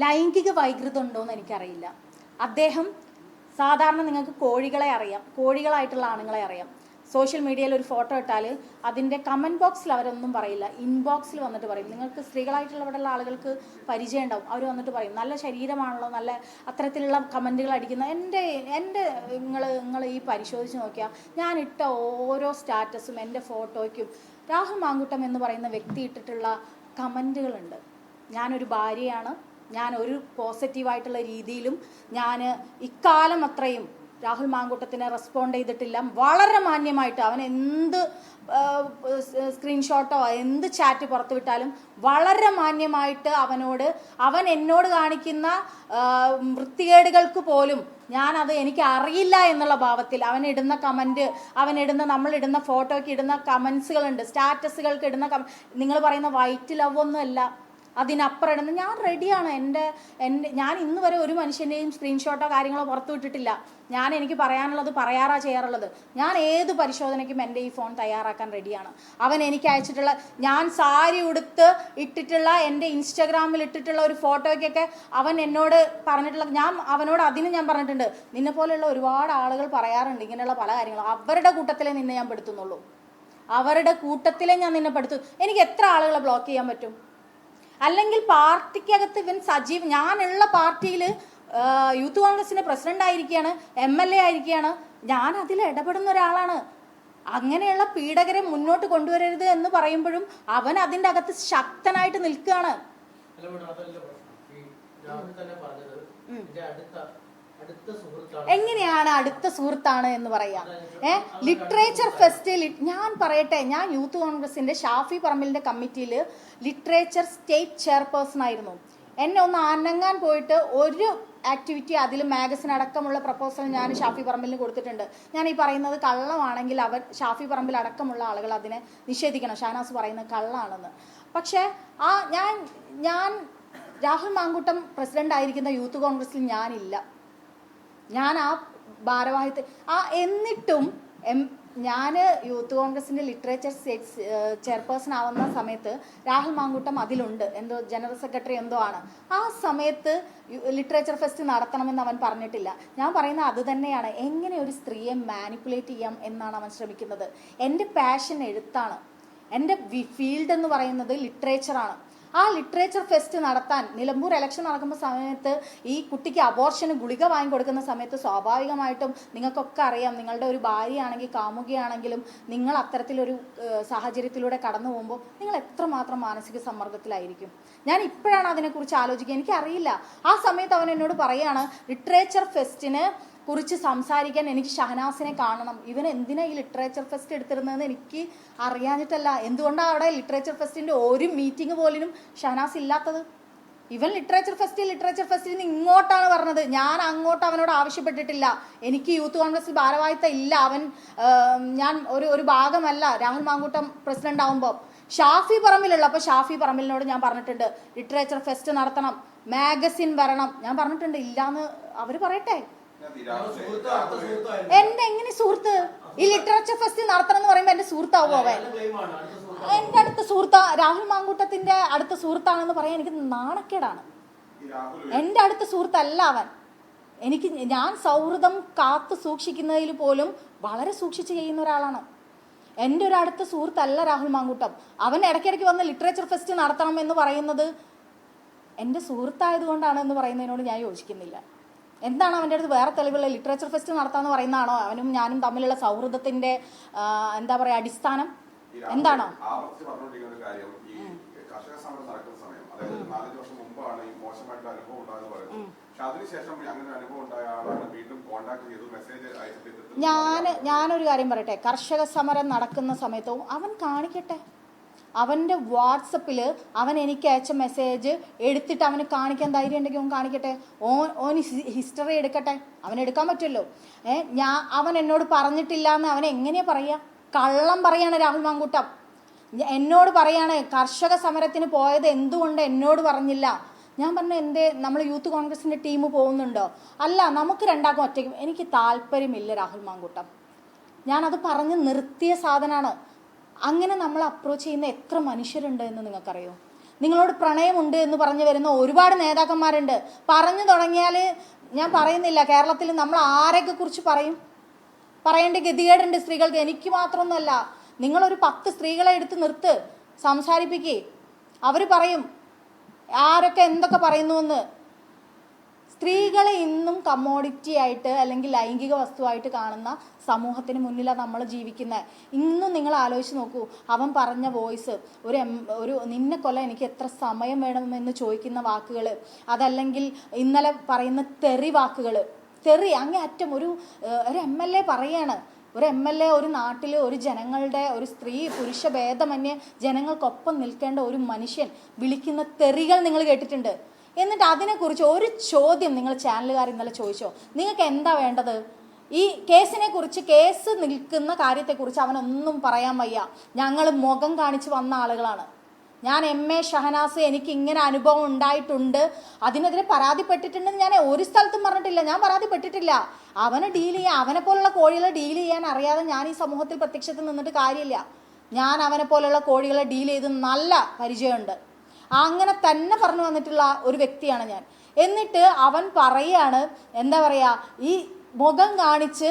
ലൈംഗിക വൈകൃതം ഉണ്ടോയെന്ന് എനിക്കറിയില്ല. അദ്ദേഹം സാധാരണ നിങ്ങൾക്ക് കോഴികളെ അറിയാം, കോഴികളായിട്ടുള്ള ആണുങ്ങളെ അറിയാം. സോഷ്യൽ മീഡിയയിൽ ഒരു ഫോട്ടോ ഇട്ടാൽ അതിൻ്റെ കമൻറ്റ് ബോക്സിൽ അവരൊന്നും പറയില്ല, ഇൻബോക്സിൽ വന്നിട്ട് പറയും. നിങ്ങൾക്ക് സ്ത്രീകളായിട്ടുള്ളവിടെയുള്ള ആളുകൾക്ക് പരിചയം ഉണ്ടാവും. അവർ വന്നിട്ട് പറയും നല്ല ശരീരമാണല്ലോ, നല്ല അത്തരത്തിലുള്ള കമൻറ്റുകൾ അടിക്കുന്ന നിങ്ങൾ ഈ പരിശോധിച്ച് നോക്കിയാൽ ഞാൻ ഇട്ട ഓരോ സ്റ്റാറ്റസും എൻ്റെ ഫോട്ടോയ്ക്കും രാഹുൽ മാങ്കൂട്ടം എന്ന് പറയുന്ന വ്യക്തി ഇട്ടിട്ടുള്ള കമൻറ്റുകളുണ്ട്. ഞാനൊരു ഭാര്യയാണ്, ഞാൻ ഒരു പോസിറ്റീവായിട്ടുള്ള രീതിയിലും ഞാൻ ഇക്കാലം അത്രയും രാഹുൽ മാങ്കൂട്ടത്തിനെ റെസ്പോണ്ട് ചെയ്തിട്ടില്ല. വളരെ മാന്യമായിട്ട് അവൻ എന്ത് സ്ക്രീൻഷോട്ടോ എന്ത് ചാറ്റ് പുറത്തു വിട്ടാലും വളരെ മാന്യമായിട്ട് അവൻ എന്നോട് കാണിക്കുന്ന വൃത്തികേടുകൾക്ക് പോലും ഞാനത് എനിക്ക് അറിയില്ല എന്നുള്ള ഭാവത്തിൽ അവനിടുന്ന കമൻറ്റ്, നമ്മളിടുന്ന ഫോട്ടോയ്ക്ക് ഇടുന്ന കമൻസുകളുണ്ട്, സ്റ്റാറ്റസുകൾക്ക് ഇടുന്ന നിങ്ങൾ പറയുന്ന വൈറ്റ് ലവ് ഒന്നുമല്ല, അതിനപ്പുറം ഇടുന്ന ഞാൻ റെഡിയാണ്. ഞാൻ ഇന്ന് വരെ ഒരു മനുഷ്യൻ്റെയും സ്ക്രീൻഷോട്ടോ കാര്യങ്ങളോ പുറത്തു വിട്ടിട്ടില്ല. എനിക്ക് പറയാനുള്ളത് പറയാറാ ചെയ്യാറുള്ളത്. ഞാൻ ഏത് പരിശോധനയ്ക്കും എൻ്റെ ഈ ഫോൺ തയ്യാറാക്കാൻ റെഡിയാണ്. അവൻ എനിക്ക് അയച്ചിട്ടുള്ള, ഞാൻ സാരി ഉടുത്ത് ഇട്ടിട്ടുള്ള എൻ്റെ ഇൻസ്റ്റാഗ്രാമിൽ ഇട്ടിട്ടുള്ള ഒരു ഫോട്ടോയ്ക്കൊക്കെ അവൻ എന്നോട് പറഞ്ഞിട്ടുള്ള, ഞാൻ പറഞ്ഞിട്ടുണ്ട്, നിന്നെ പോലെയുള്ള ഒരുപാട് ആളുകൾ പറയാറുണ്ട് ഇങ്ങനെയുള്ള പല കാര്യങ്ങളും, അവരുടെ കൂട്ടത്തിലേ നിന്നെ ഞാൻ പെടുത്തുന്നുള്ളൂ, അവരുടെ കൂട്ടത്തിലേ ഞാൻ നിന്നെ പെടുത്തു. എനിക്ക് എത്ര ആളുകളെ ബ്ലോക്ക് ചെയ്യാൻ പറ്റും? അല്ലെങ്കിൽ പാർട്ടിക്കകത്ത് ഞാനുള്ള പാർട്ടിയിൽ യൂത്ത് കോൺഗ്രസിന്റെ പ്രസിഡന്റ് ആയിരിക്കുകയാണ്, MLA ആയിരിക്കുകയാണ്, ഞാൻ അതിൽ ഇടപെടുന്ന ഒരാളാണ്. അങ്ങനെയുള്ള പീഡകരെ മുന്നോട്ട് കൊണ്ടുവരരുത് എന്ന് പറയുമ്പോഴും അവൻ അതിൻ്റെ അകത്ത് ശക്തനായിട്ട് നിൽക്കുകയാണ്. എങ്ങനെയാണ് അടുത്ത സുഹൃത്താണ് എന്ന് പറയാം? ലിറ്ററേച്ചർ ഫെസ്റ്റിൽ ഞാൻ പറയട്ടെ, ഞാൻ യൂത്ത് കോൺഗ്രസിന്റെ ഷാഫി പറമ്പിലിന്റെ കമ്മിറ്റിയിൽ ലിറ്ററേച്ചർ സ്റ്റേറ്റ് ചെയർപേഴ്സൺ ആയിരുന്നു. എന്നെ ഒന്ന് അനങ്ങാൻ പോയിട്ട് ഒരു ആക്ടിവിറ്റി അതിൽ മാഗസിൻ അടക്കമുള്ള പ്രപ്പോസൽ ഞാൻ ഷാഫി പറമ്പിലിന് കൊടുത്തിട്ടുണ്ട്. ഞാൻ ഈ പറയുന്നത് കള്ളമാണെങ്കിൽ ഷാഫി പറമ്പിൽ അടക്കമുള്ള ആളുകൾ അതിനെ നിഷേധിക്കണം. ഷാനാസ് പറയുന്നത് കള്ളാണെന്ന്. പക്ഷേ ഞാൻ രാഹുൽ മാങ്കൂട്ടം പ്രസിഡന്റ് ആയിരിക്കുന്ന യൂത്ത് കോൺഗ്രസിൽ ഞാനില്ല. ഞാൻ ആ ഭാരവാഹിത്വ എന്നിട്ടും ഞാൻ യൂത്ത് കോൺഗ്രസിന്റെ ലിറ്ററേച്ചർ ചെയർപേഴ്സൺ ആവുന്ന സമയത്ത് രാഹുൽ മാങ്കൂട്ടം അതിലുണ്ട്, എന്തോ ജനറൽ സെക്രട്ടറി എന്തോ ആണ്. ആ സമയത്ത് ലിറ്ററേച്ചർ ഫെസ്റ്റ് നടത്തണമെന്ന് അവൻ പറഞ്ഞിട്ടില്ല. ഞാൻ പറയുന്നത് അത് തന്നെയാണ്. എങ്ങനെ ഒരു സ്ത്രീയെ മാനിപ്പുലേറ്റ് ചെയ്യാം എന്നാണ് അവൻ ശ്രമിക്കുന്നത്. എൻ്റെ പാഷൻ എഴുത്താണ്, എൻ്റെ ഫീൽഡ് എന്ന് പറയുന്നത് ലിറ്ററേച്ചറാണ്. ആ ലിറ്ററേച്ചർ ഫെസ്റ്റ് നടത്താൻ നിലമ്പൂർ ഇലക്ഷൻ നടക്കുന്ന സമയത്ത് ഈ കുട്ടിക്ക് അബോർഷന് ഗുളിക വാങ്ങിക്കൊടുക്കുന്ന സമയത്ത് സ്വാഭാവികമായിട്ടും നിങ്ങൾക്കൊക്കെ അറിയാം, നിങ്ങളുടെ ഒരു ഭാര്യയാണെങ്കിൽ കാമുകിയാണെങ്കിലും നിങ്ങൾ അത്തരത്തിലൊരു സാഹചര്യത്തിലൂടെ കടന്നു പോകുമ്പോൾ നിങ്ങൾ എത്രമാത്രം മാനസിക സമ്മർദ്ദത്തിലായിരിക്കും. ഞാൻ ഇപ്പോഴാണ് അതിനെക്കുറിച്ച് ആലോചിക്കുക, എനിക്കറിയില്ല. ആ സമയത്ത് അവൻ എന്നോട് പറയാണ് ലിറ്ററേച്ചർ ഫെസ്റ്റിന് കുറിച്ച് സംസാരിക്കാൻ എനിക്ക് ഷഹനാസിനെ കാണണം. ഇവൻ എന്തിനാ ഈ ലിറ്ററേച്ചർ ഫെസ്റ്റ് എടുത്തിരുന്നതെന്ന് എനിക്ക് അറിയാഞ്ഞിട്ടല്ല. എന്തുകൊണ്ടാണ് അവിടെ ലിറ്ററേച്ചർ ഫെസ്റ്റിന്റെ ഒരു മീറ്റിംഗ് പോലും ഷഹനാസ് ഇല്ലാത്തത്? ഇവൻ ലിറ്ററേച്ചർ ഫെസ്റ്റിൽ നിന്ന് ഇങ്ങോട്ടാണ് പറഞ്ഞത്. ഞാൻ അങ്ങോട്ട് അവനോട് ആവശ്യപ്പെട്ടിട്ടില്ല. എനിക്ക് യൂത്ത് കോൺഗ്രസിൽ ഭാരവാഹിത്വം ഇല്ല. ഞാൻ ഒരു ഭാഗമല്ല രാഹുൽ മാങ്കൂട്ടം പ്രസിഡന്റ് ആവുമ്പോൾ. ഷാഫി പറമ്പിലുള്ളപ്പോൾ ഷാഫി പറമ്പിലിനോട് ഞാൻ പറഞ്ഞിട്ടുണ്ട് ലിറ്ററേച്ചർ ഫെസ്റ്റ് നടത്തണം, മാഗസിൻ വരണം. ഞാൻ പറഞ്ഞിട്ടുണ്ട്. ഇല്ലാന്ന് അവർ പറയട്ടെ. എന്റെ എങ്ങനെ സുഹൃത്ത്? ഈ ലിറ്ററേച്ചർ ഫെസ്റ്റ് നടത്തണം എന്ന് പറയുമ്പോ എന്റെ സുഹൃത്താവോ അവൻ? എന്റെ അടുത്ത സുഹൃത്താ, രാഹുൽ മാങ്കൂട്ടത്തിന്റെ അടുത്ത സുഹൃത്താണെന്ന് പറയാൻ എനിക്ക് നാണക്കേടാണ്. എന്റെ അടുത്ത സുഹൃത്തല്ല അവൻ. ഞാൻ സൗഹൃദം കാത്തു സൂക്ഷിക്കുന്നതിൽ പോലും വളരെ സൂക്ഷിച്ച് ചെയ്യുന്ന ഒരാളാണ്. എൻ്റെ ഒരു അടുത്ത സുഹൃത്തല്ല രാഹുൽ മാങ്കൂട്ടം. അവൻ ഇടയ്ക്കിടയ്ക്ക് വന്ന് ലിറ്ററേച്ചർ ഫെസ്റ്റ് നടത്തണം എന്ന് പറയുന്നത് എൻ്റെ സുഹൃത്തായതുകൊണ്ടാണ് എന്ന് പറയുന്നതിനോട് ഞാൻ യോജിക്കുന്നില്ല. എന്താണ് അവൻ്റെ അടുത്ത് വേറെ തെളിവുള്ള? ലിറ്ററേച്ചർ ഫെസ്റ്റ് നടത്താമെന്ന് പറയുന്നതാണോ അവനും ഞാനും തമ്മിലുള്ള സൗഹൃദത്തിന്റെ എന്താ പറയുക അടിസ്ഥാനം? എന്താണോ? ഞാനൊരു കാര്യം പറയട്ടെ, കർഷക സമരം നടക്കുന്ന സമയത്തും അവൻ കാണിക്കട്ടെ. അവൻ്റെ വാട്സപ്പിൽ അവൻ എനിക്ക് അയച്ച മെസ്സേജ് എടുത്തിട്ട് അവന് കാണിക്കാൻ ധൈര്യം ഉണ്ടെങ്കിൽ അവൻ കാണിക്കട്ടെ. ഓൻ ഹിസ്റ്ററി എടുക്കട്ടെ, അവനെടുക്കാൻ പറ്റുമല്ലോ. അവൻ എന്നോട് പറഞ്ഞിട്ടില്ല എന്ന് അവൻ എങ്ങനെയാ പറയുക? കള്ളം പറയാണ് രാഹുൽ മാങ്കൂട്ടം. എന്നോട് പറയാണ് കർഷക സമരത്തിന് പോയത് എന്തുകൊണ്ട് എന്നോട് പറഞ്ഞില്ല. ഞാൻ പറഞ്ഞു എന്തേ, നമ്മൾ യൂത്ത് കോൺഗ്രസിൻ്റെ ടീം പോകുന്നുണ്ടോ? അല്ല, നമുക്ക് രണ്ടാക്കും ഒറ്റയ്ക്കും. എനിക്ക് താല്പര്യമില്ല രാഹുൽ മാങ്കൂട്ടം. ഞാനത് പറഞ്ഞ് നിർത്തിയ സാധനമാണ്. അങ്ങനെ നമ്മൾ അപ്രോച്ച് ചെയ്യുന്ന എത്ര മനുഷ്യരുണ്ട് എന്ന് നിങ്ങൾക്കറിയോ? നിങ്ങളോട് പ്രണയമുണ്ട് എന്ന് പറഞ്ഞു വരുന്ന ഒരുപാട് നേതാക്കന്മാരുണ്ട്. പറഞ്ഞു തുടങ്ങിയാൽ ഞാൻ പറയുന്നില്ല, കേരളത്തിൽ നമ്മൾ ആരൊക്കെ കുറിച്ച് പറയേണ്ട ഗതികേടുണ്ട് സ്ത്രീകൾക്ക്. എനിക്ക് മാത്രമൊന്നുമല്ല, നിങ്ങളൊരു 10 സ്ത്രീകളെ എടുത്ത് നിർത്ത്, സംസാരിപ്പിക്കേ, അവർ പറയും ആരൊക്കെ എന്തൊക്കെ പറയുന്നുവെന്ന്. സ്ത്രീകളെ ഇന്നും കമ്മോഡിറ്റി ആയിട്ട് അല്ലെങ്കിൽ ലൈംഗിക വസ്തുവായിട്ട് കാണുന്ന സമൂഹത്തിന് മുന്നിലാണ് നമ്മൾ ജീവിക്കുന്നത്. ഇന്നും നിങ്ങൾ ആലോചിച്ച് നോക്കൂ, അവൻ പറഞ്ഞ വോയിസ്, ഒരു നിന്നെ കൊല്ലാൻ എനിക്ക് എത്ര സമയം വേണമെന്ന് ചോദിക്കുന്ന വാക്കുകൾ, അതല്ലെങ്കിൽ ഇന്നലെ പറയുന്ന തെറി വാക്കുകൾ, തെറി അങ്ങേയറ്റം. ഒരു MLA പറയാണ്, ഒരു MLA ഒരു നാട്ടിൽ ഒരു ജനങ്ങളുടെ ഒരു സ്ത്രീ പുരുഷ ഭേദമന്യേ ജനങ്ങൾക്കൊപ്പം നിൽക്കേണ്ട ഒരു മനുഷ്യൻ വിളിക്കുന്ന തെറികൾ നിങ്ങൾ കേട്ടിട്ടുണ്ട്. എന്നിട്ട് അതിനെക്കുറിച്ച് ഒരു ചോദ്യം നിങ്ങൾ ചാനലുകാർ ഇന്നലെ ചോദിച്ചോ? നിങ്ങൾക്ക് എന്താ വേണ്ടത്? ഈ കേസിനെ കുറിച്ച്, കേസ് നിൽക്കുന്ന കാര്യത്തെക്കുറിച്ച് അവനൊന്നും പറയാൻ വയ്യ. ഞങ്ങൾ മുഖം കാണിച്ച് വന്ന ആളുകളാണ്. ഞാൻ MA ഷഹനാസ്, എനിക്ക് ഇങ്ങനെ അനുഭവം ഉണ്ടായിട്ടുണ്ട്, അതിനെതിരെ പരാതിപ്പെട്ടിട്ടുണ്ടെന്ന് ഞാൻ ഒരു സ്ഥലത്തും പറഞ്ഞിട്ടില്ല. ഞാൻ പരാതിപ്പെട്ടിട്ടില്ല. അവനെ ഡീൽ ചെയ്യാൻ, അവനെ പോലുള്ള കോഴികളെ ഡീൽ ചെയ്യാൻ അറിയാതെ ഞാൻ ഈ സമൂഹത്തിൽ പ്രത്യക്ഷത്തിൽ നിന്നിട്ട് കാര്യമില്ല. ഞാൻ അവനെ പോലുള്ള കോഴികളെ ഡീൽ ചെയ്ത് നല്ല പരിചയമുണ്ട്. അങ്ങനെ തന്നെ പറഞ്ഞു വന്നിട്ടുള്ള ഒരു വ്യക്തിയാണ് ഞാൻ. എന്നിട്ട് അവൻ പറയാണ്, എന്താ പറയുക, ഈ മുഖം കാണിച്ച്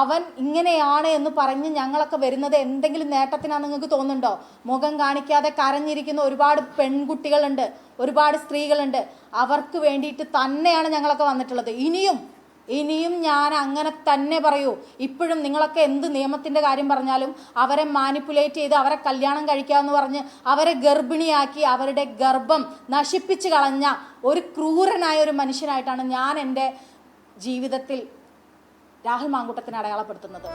അവൻ ഇങ്ങനെയാണ് എന്ന് പറഞ്ഞ് ഞങ്ങളൊക്കെ വരുന്നത് എന്തെങ്കിലും നേട്ടത്തിനാണെന്ന് നിങ്ങൾക്ക് തോന്നുന്നുണ്ടോ? മുഖം കാണിക്കാതെ കരഞ്ഞിരിക്കുന്ന ഒരുപാട് പെൺകുട്ടികളുണ്ട്, ഒരുപാട് സ്ത്രീകളുണ്ട്. അവർക്ക് വേണ്ടിയിട്ട് തന്നെയാണ് ഞങ്ങളൊക്കെ വന്നിട്ടുള്ളത്. ഇനിയും ഞാൻ അങ്ങനെ തന്നെ പറയൂ. ഇപ്പോഴും നിങ്ങളൊക്കെ എന്ത് നിയമത്തിൻ്റെ കാര്യം പറഞ്ഞാലും അവരെ മാനിപ്പുലേറ്റ് ചെയ്ത് അവരെ കല്യാണം കഴിക്കാമെന്ന് പറഞ്ഞ് അവരെ ഗർഭിണിയാക്കി അവരുടെ ഗർഭം നശിപ്പിച്ച് കളഞ്ഞ ഒരു ക്രൂരനായ ഒരു മനുഷ്യനായിട്ടാണ് ഞാൻ എൻ്റെ ജീവിതത്തിൽ രാഹുൽ മാങ്കൂട്ടത്തിനെ അടയാളപ്പെടുത്തുന്നത്.